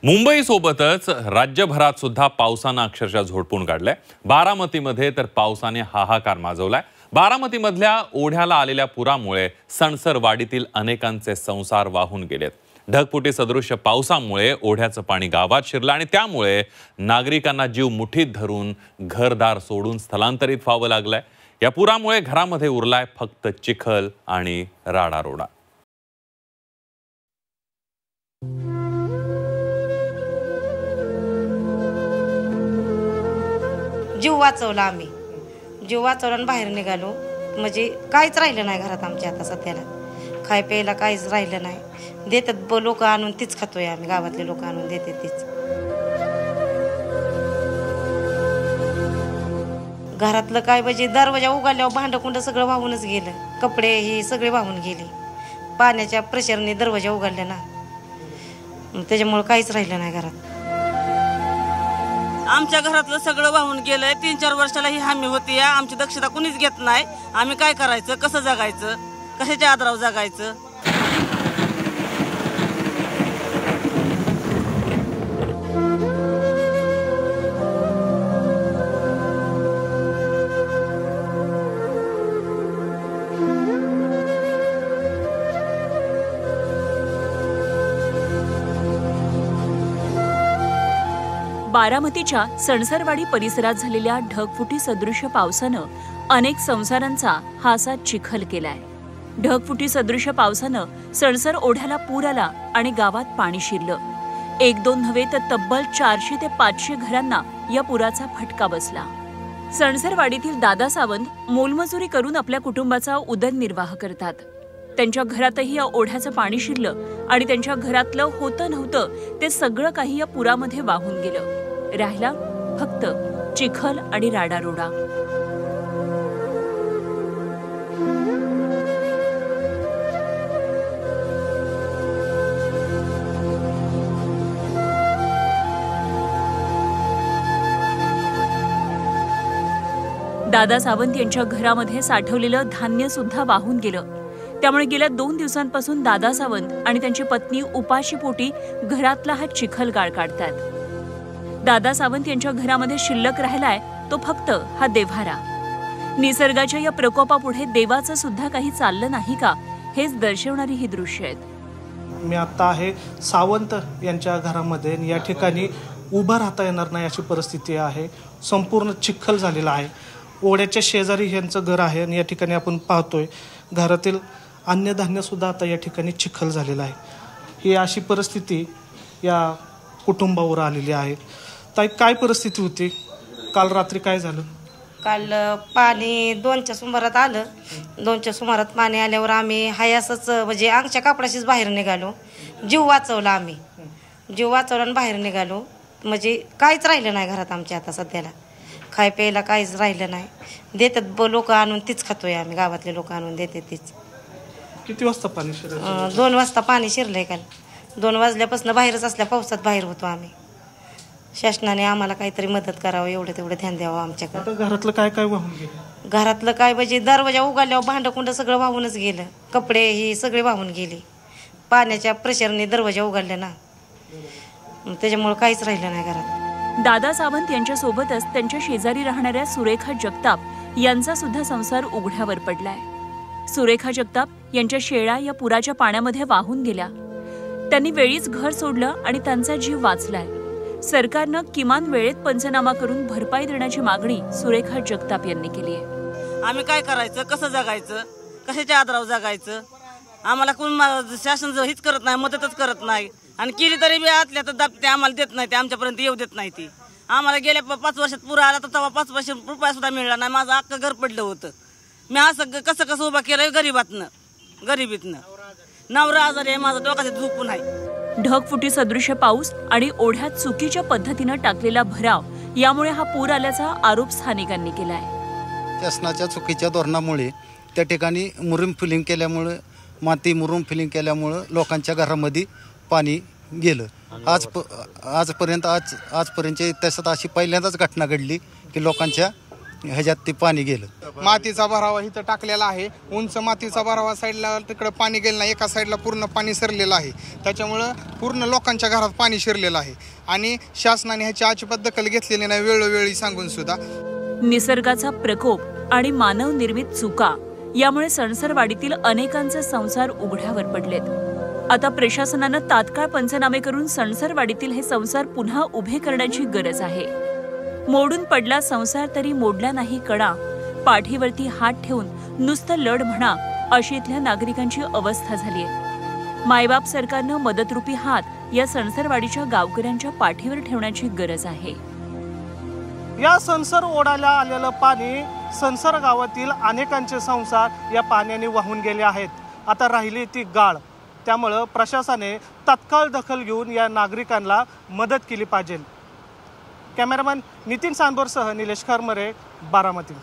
मुंबईसोबतच राज्यभरात सुद्धा पावसानं अक्षरशः झोडपून काढलंय। बारामतीमध्ये तर पावसाने हाहाकार माजवलाय। बारामतीमधल्या ओढ्याला आलेल्या पुरामुळे सणसरवाडीतील अनेकांचे संसार वाहून गेलेत। ढगफुटी सदृश्य पावसामुळे ओढ्याचं पाणी गावात शिरलं आणि त्यामुळे नागरिकांना जीव मुठीत धरून घरदार सोडून स्थलांतरित व्हावं लागलंय। या पुरामुळे घरामध्ये उरलाय फक्त चिखल आणि राडारोडा। जीव वाचवला आम्ही, जीव वाचवला आणि बाहेर निघालो। म्हणजे काहीच राहिलं नाही घरात आमच्या आता सध्याला, खाय प्यायला काहीच राहिलं नाही। देतात लोक आणून तीच खातोय आम्ही, गावातले लोक आणून देते तीच। घरातलं काय म्हणजे दरवाजा उघडल्यावर भांडकुंड सगळं वाहूनच गेलं, कपडे ही सगळे वाहून गेले। पाण्याच्या प्रेशरने दरवाजा उघडले ना, त्याच्यामुळे काहीच राहिलं नाही घरात। आमच्या घरातलं सगळं वाहून गेलंय। 3-4 वर्षाला ही हमी होती, आमची दक्षता कुणीच घेत नाही। आम्ही काय करायचं, कसं जगायचं, कशाच्या आधारावर जगायचं। बारामतीच्या सणसरवाडी परिसरात झालेल्या ढगफुटी सदृश्य पावसानं अनेक संसारांचा हासा चिखल केलाय। ढगफुटी सदृश्य पावसानं सणसर ओढ्याला पूर आला आणि गावात पाणी शिरलं। 1-2 नव्हे तर तब्बल 400 ते 500 घरांना या पुराचा फटका बसला। सणसरवाडीतील दादा सावंत मोलमजुरी करून आपल्या कुटुंबाचा उदरनिर्वाह करतात। त्यांच्या घरातही या ओढ्याचं पाणी शिरलं आणि त्यांच्या घरातलं होतं नव्हतं ते सगळं काही या पुरामध्ये वाहून गेलं। राहिला फक्त चिखल आणि राडारोडा। दादा सावंत यांच्या घरामध्ये साठवलेलं धान्य सुद्धा वाहून गेलं। त्यामुळे गेल्या 2 दिवसांपासून दादा सावंत आणि त्यांची पत्नी उपाशीपोटी घरातला हा चिखल गाळ काढतात। दादा सावंत यांच्या घरामध्ये शिल्लक राहिलाय तो फक्त हा देव्हारा। निसर्गाच्या या प्रकोपापुढे देवाचं सुद्धा काही चाललं नाही का, हेच दर्शवणारी ही दृश्य आहेत। मी आता आहे सावंत यांच्या घरामध्ये, या ठिकाणी उभं राहता येणार नाही अशी परिस्थिती आहे। संपूर्ण चिखल झालेला आहे। ओढ्याच्या शेजारी यांचं घर आहे आणि या ठिकाणी आपण पाहतोय घरातील अन्नधान्य सुद्धा आता या ठिकाणी चिखल झालेला आहे। ही अशी परिस्थिती या कुटुंबावर आलेली आहे। ताई, काय परिस्थिती होती काल रात्री, काय झालं? काल पाणी 2च्या सुमारात आलं। 2च्या सुमारात पाणी आल्यावर आम्ही हाय असंच म्हणजे अंगच्या कापडाशीच बाहेर निघालो। जीव वाचवला आम्ही, जीव वाचवला आणि बाहेर निघालो। म्हणजे काहीच राहिलं नाही घरात आमच्या आता सध्याला, खाय प्यायला काहीच राहिलं नाही। देतात लोक आणून तीच खातोय आम्ही, गावातले लोक आणून देते तीच। किती वाजता पाणी शिरलं? 2 वाजता पाणी शिरलंय काल। 2 वाजल्यापासून बाहेरच असल्या पावसात बाहेर होतो आम्ही। शासनाने आम्हाला काहीतरी मदत करावं, एवढं तेवढं ध्यान द्यावं आमच्याकडे। आता घरातलं काय काय वाहून गेलं? घरातलं काय म्हणजे दरवाजा उघडल्यावर भांडकुंड सगळं वाहूनच गेलं, कपडे ही सगळे वाहून गेले। पाण्याच्या प्रेशरने दरवाजा उघडले ना, त्याच्यामुळे काहीच राहिलं नाही घरात। दादा सावंत यांच्या सोबतच त्यांच्या शेजारी राहणाऱ्या सुरेखा जगताप यांचा सुद्धा संसार उघड्यावर पडलाय। सुरेखा जगताप यांच्या शेळ्या या पुराच्या पाण्यामध्ये वाहून गेल्या। त्यांनी वेळीच घर सोडलं आणि त्यांचा जीव वाचलाय। सरकारनं किमान वेळेत पंचनामा करून भरपाई देण्याची मागणी सुरेखा जगताप यांनी केली आहे। आम्ही काय करायचं, कसं जगायचं, कशाच्या आधारावर जगायचं। आम्हाला कोण शासन हीच करत नाही, मदतच करत नाही। आणि केली तरी बी आतल्या तर दाबते, आम्हाला देत नाही, ते आमच्यापर्यंत येऊ देत नाही। ती आम्हाला गेल्या 5 वर्षात पुरा आला तर तेव्हा 5 रुपया सुद्धा मिळाला नाही। माझं अख्खं घर पडलं होतं। मी असं कसं उभा केलं गरिबीतनं। नवरा आजारी आहे, माझं डोक्यात झोपून आहे। ढगफुटी सदृश्य पाऊस आणि ओढ्यात चुकीच्या पद्धतीनं टाकलेला भराव यामुळे हा पूर आल्याचा आरोप स्थानिकांनी केलाय। शासनाच्या चुकीच्या धोरणामुळे त्या ठिकाणी मुरुम फिलिंग केल्यामुळे, माती मुरुम फिलिंग केल्यामुळे लोकांच्या घरामध्ये पाणी गेलं। आजपर्यंतच्या इतिहासात अशी पहिल्यांदाच घटना घडली की लोकांच्या ह्याच्यात ते पाणी गेलं. मातीचा भरावा इथं टाकलेला आहे. उंच मातीचा भरावा साईडला तिकडं पाणी गेलं नाही, एका साईडला पूर्ण पाणी सरलेलं आहे. त्याच्यामुळं पूर्ण लोकांच्या घरात पाणी शिरलेलं आहे आणि शासनाने ह्याची अजिबात दखल घेतलेली नाही वेळोवेळी सांगून सुद्धा. निसर्गाचा प्रकोप आणि मानव निर्मित चुका यामुळे सणसरवाडीतील अनेकांचे संसार उघड्यावर पडलेत. आता प्रशासनानं तात्काळ पंचनामे करून सणसरवाडीतील हे संसार पुन्हा उभे करण्याची गरज आहे. मोडून पडला संसार तरी मोडला नाही कडा, पाठीवरती हात ठेवून नुसतं लढ म्हणा अशी इथल्या नागरिकांची अवस्था झालीय. मायबाप सरकारनं मदतरूपी हात या सणसरवाडीच्या गावकऱ्यांच्या पाठीवर ठेवण्याची गरज आहे. या सणसर ओढ्याला आलेलं पाणी सणसर गावातील अनेकांचे संसार या पाण्याने वाहून गेले आहेत. आता राहिली ती गाळ. त्यामुळं प्रशासनाने तात्काळ दखल घेऊन या नागरिकांना मदत केली पाहिजे. कॅमेरामॅन नितीन सांबोरसह निलेश खरमरे, बारामती.